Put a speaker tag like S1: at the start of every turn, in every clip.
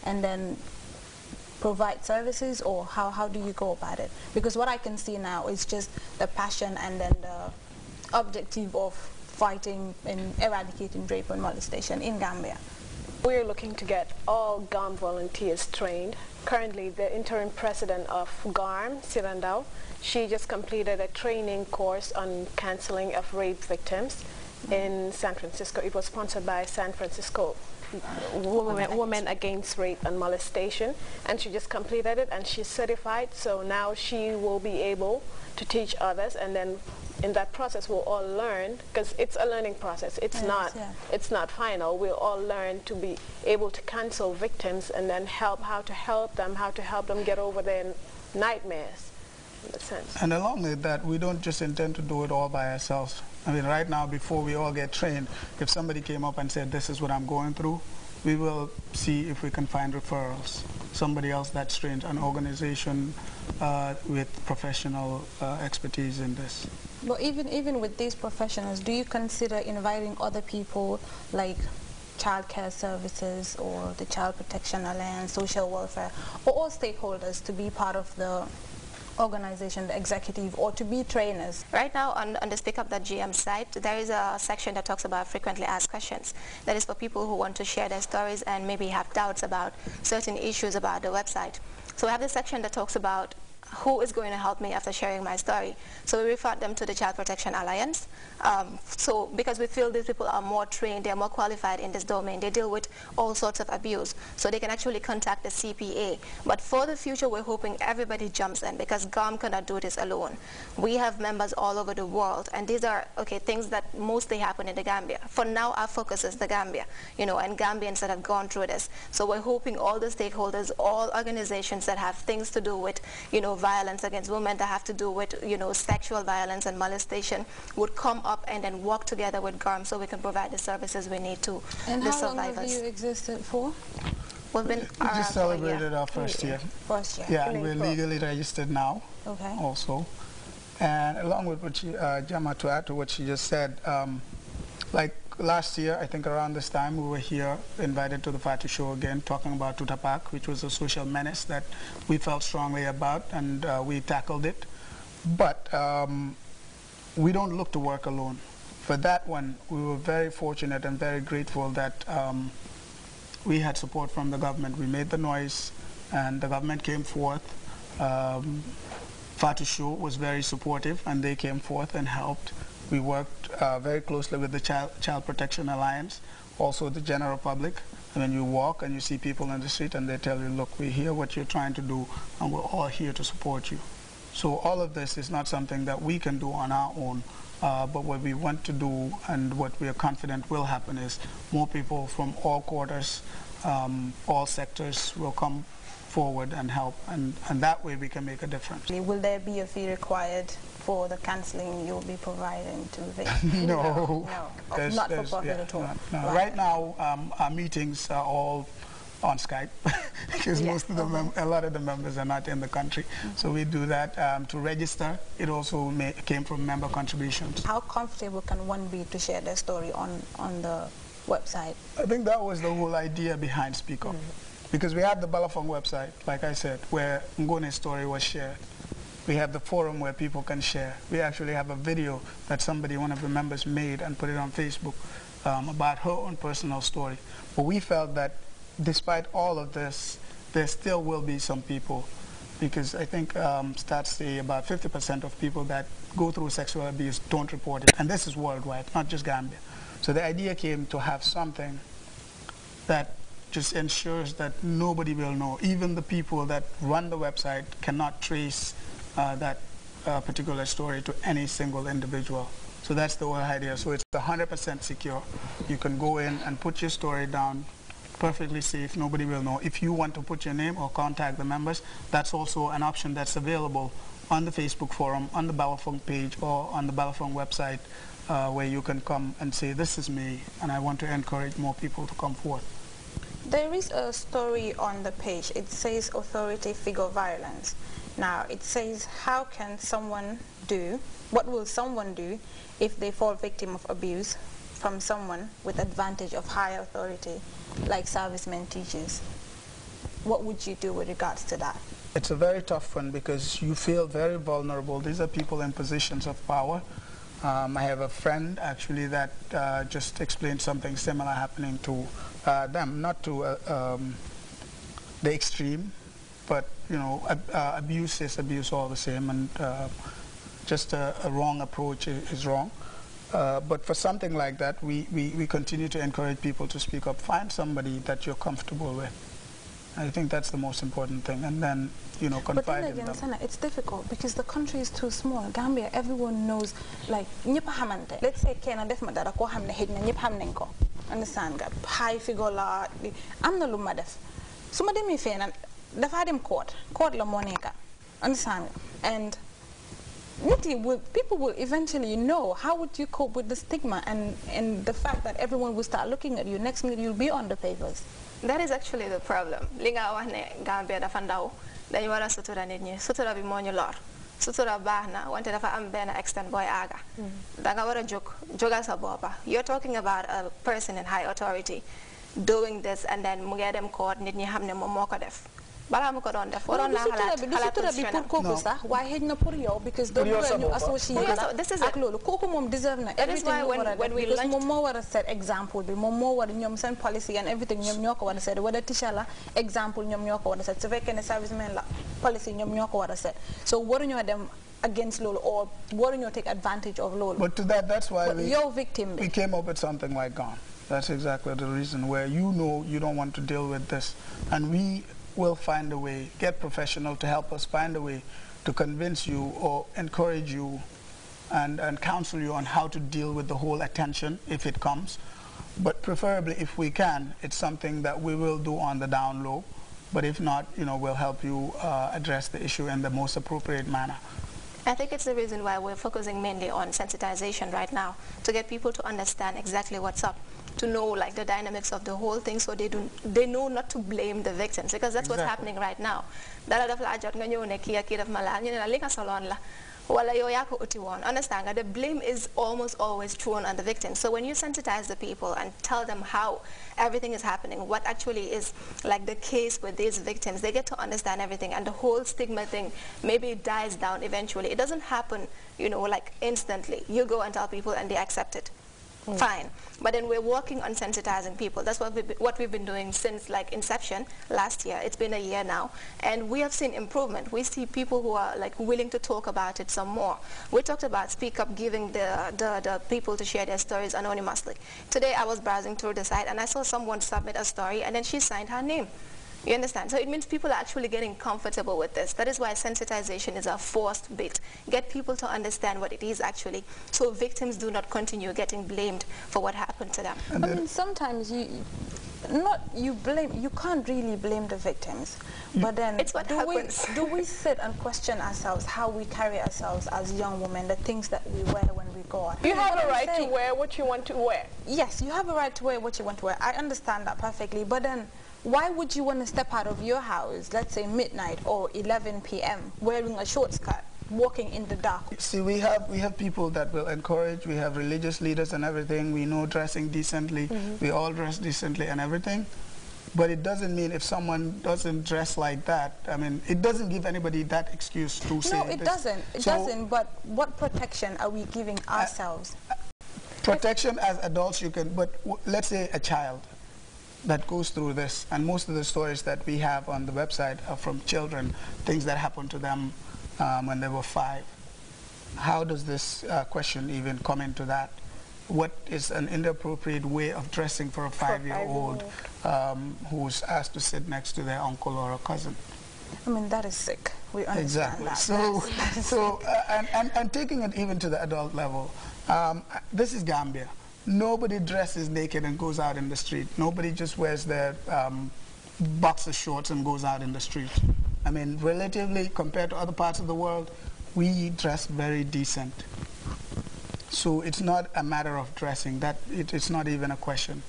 S1: and then provide services, or how do you go about it? Because what I can see now is just the passion and then the objective of fighting and eradicating rape and molestation in Gambia.
S2: We're looking to get all GARM volunteers trained. Currently, the interim president of GARM, Sirandao, she just completed a training course on counseling of rape victims in San Francisco. It was sponsored by San Francisco Women Against Rape and Molestation, and she just completed it and she's certified, so now she will be able to teach others, and then in that process we'll all learn, because it's a learning process. It's not final. We'll all learn to be able to counsel victims and then how to help them get over their nightmares, in a sense.
S3: And along with that, we don't just intend to do it all by ourselves. I mean, right now, before we all get trained, if somebody came up and said, this is what I'm going through, we will see if we can find referrals. Somebody else that's trained, an organization with professional expertise in this.
S1: But even with these professionals, do you consider inviting other people like child care services or the Child Protection Alliance, social welfare, or all stakeholders to be part of the organization, the executive, or to be trainers?
S4: Right now on the speakup.gm site, there is a section that talks about frequently asked questions. That is for people who want to share their stories and maybe have doubts about certain issues about the website. So we have this section that talks about who is going to help me after sharing my story. So we refer them to the Child Protection Alliance. So because we feel these people are more trained, they're more qualified in this domain, they deal with all sorts of abuse, so they can actually contact the CPA. But for the future, we're hoping everybody jumps in, because GARM cannot do this alone. We have members all over the world, and these are things that mostly happen in the Gambia. For now, our focus is the Gambia, and Gambians that have gone through this. So we're hoping all the stakeholders, all organizations that have things to do with, violence against women, that have to do with, sexual violence and molestation, would come up and then work together with GARM so we can provide the services we need to the survivors.
S1: And how long have you existed for?
S4: We've been
S3: we just celebrated our first year.
S1: First year.
S3: Yeah, and we're legally registered now.
S1: Okay.
S3: Also. And along with what Gemma, to add to what she just said, like last year, I think around this time, we were here invited to the Fatu Show again, talking about Tutapak, which was a social menace that we felt strongly about, and we tackled it. But we don't look to work alone. For that one, we were very fortunate and very grateful that we had support from the government. We made the noise, and the government came forth. Fatu Show was very supportive, and they came forth and helped. We worked very closely with the Child Protection Alliance, also the general public. I mean, you walk and you see people in the street and they tell you, look, we hear what you're trying to do and we're all here to support you. So all of this is not something that we can do on our own, but what we want to do and what we are confident will happen is more people from all quarters, all sectors will come forward and help, and that way we can make a difference.
S1: Will there be a fee required for the counseling you'll be providing to victims?
S3: No.
S1: Not for profit at all.
S3: No. Right now, our meetings are all on Skype because most of a lot of the members are not in the country. So we do that to register. It also came from member contributions.
S1: How comfortable can one be to share their story on the website?
S3: I think that was the whole idea behind Speak Up. Because we have the Balafong website, like I said, where Ngone's story was shared. We have the forum where people can share. We actually have a video that one of the members made and put it on Facebook about her own personal story. But we felt that despite all of this, there still will be some people, because I think stats say about 50% of people that go through sexual abuse don't report it. And this is worldwide, not just Gambia. So the idea came to have something that just ensures that nobody will know. Even the people that run the website cannot trace that particular story to any single individual. So that's the whole idea. So it's 100% secure. You can go in and put your story down, perfectly safe, nobody will know. If you want to put your name or contact the members, that's also an option that's available on the Facebook forum, on the Balafong page, or on the Balafong website, where you can come and say, this is me, and I want to encourage more people to come forth.
S1: There is a story on the page. It says authority figure violence. Now it says, how can someone do, what will someone do if they fall victim of abuse from someone with advantage of higher authority, like servicemen, teachers? what would you do with regards to that?
S3: It's a very tough one because you feel very vulnerable. These are people in positions of power. I have a friend actually that just explained something similar happening to them, not to the extreme, but you know, abuse is abuse all the same, and just a wrong approach is wrong. But for something like that, we continue to encourage people to speak up. Find somebody that you're comfortable with. I think that's the most important thing, and then, you know, confide in them.
S1: But then again, it's difficult because the country is too small. Gambia, everyone knows, like, let's say Kenya def madara ko hamne hidna nyep hamne ko. Understand ga high figure la am na luma def. Suma demi fena dafa dem court la moneka. Understand? And people will eventually know. How would you cope with the stigma and the fact that everyone will start looking at you? Next minute you'll be on the papers.
S4: That is actually the problem. Linga wane Gambia dafa ndaw dañu wara sutura nit ñi sutura bi moñu lor sutura baxna wante dafa am ben extent boy aga da nga wara jogal sa bopa. You're talking about a person in high authority doing this, and then mu ngi dem court nit ñi xamne mom moko def bala mu ko don def waron na
S1: sutura bi pour koku sax waye xejna pour yow because do ñu associate
S4: this is
S1: ak lolu koku mom deserve na everything
S4: when we
S1: because mom mo wara set example bi mom mo wara ñom sen policy and everything ñom ñoko wara set wala teacher la example ñom ñoko wara set su fekkene serviceman la policy ñom ñoko wara set so waru ñu dem against lolu or waru ñu take advantage of lolu.
S3: But to that's why
S1: we
S3: came up with something like GONE. That's exactly the reason, where you know you don't want to deal with this, and we will find a way, get professional to help us find a way to convince you or encourage you and counsel you on how to deal with the whole attention if it comes. But preferably, if we can, it's something that we will do on the down low. But if not, you know, we'll help you address the issue in the most appropriate manner.
S4: I think it's the reason why we're focusing mainly on sensitization right now, to get people to understand exactly what's up, to know like the dynamics of the whole thing, so they know not to blame the victims, because that's what's happening right now. Dala daf la jot nga ñew ne ki daf mala ñu ne la li nga solon la wala yow ya ko uti won. Understand nga the blame is almost always thrown on the victim. So when you sensitize the people and tell them how everything is happening, what actually is like the case with these victims, they get to understand everything, and the whole stigma thing maybe it dies down eventually. It doesn't happen, you know, like instantly. You go and tell people and they accept it. Fine, but then we're working on sensitizing people. That's what we've been doing since like inception last year. It's been a year now, and we have seen improvement. We see people who are like willing to talk about it some more. We talked about Speak Up, giving the people to share their stories anonymously. Today I was browsing through the site and I saw someone submit a story and then she signed her name. You understand? So it means people are actually getting comfortable with this. That is why sensitization is a forced bit. Get people to understand what it is actually, so victims do not continue getting blamed for what happened to them.
S1: I mean, sometimes you can't really blame the victims, but then
S4: it's what happens.
S1: Do we sit and question ourselves, how we carry ourselves as young women, the things that we wear when we go out?
S2: You have a right to wear what you want to wear.
S1: Yes, you have a right to wear what you want to wear. I understand that perfectly, but then why would you want to step out of your house, let's say midnight or 11 p.m., wearing a short skirt, walking in the dark?
S3: See, we have people that will encourage. We have religious leaders and everything. We know dressing decently. We all dress decently and everything. But it doesn't mean if someone doesn't dress like that, I mean, it doesn't give anybody that excuse to say
S1: No, it
S3: this.
S1: doesn't. It doesn't. But what protection are we giving ourselves?
S3: Protection as adults, you can, but let's say a child that goes through this, and most of the stories that we have on the website are from children, things that happened to them when they were 5. How does this question even come into that? What is an inappropriate way of dressing for a 5-year-old who's asked to sit next to their uncle or a cousin?
S1: I mean, that is sick. We understand that.
S3: So and taking it even to the adult level, this is Gambia. Nobody dresses naked and goes out in the street. Nobody just wears their boxer shorts and goes out in the street. I mean, relatively, compared to other parts of the world, we dress very decent. So it's not a matter of dressing. It's not even a question.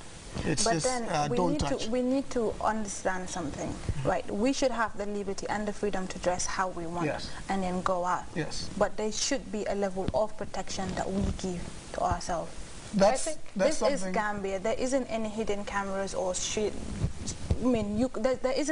S3: It's
S1: but
S3: just
S1: then
S3: don't touch.
S1: We need to understand something, right? We should have the liberty and the freedom to dress how we want and then go out.
S3: Yes.
S1: But there should be a level of protection that we give to ourselves.
S3: This
S1: is Gambia. There isn't any hidden cameras or street. I mean, there isn't.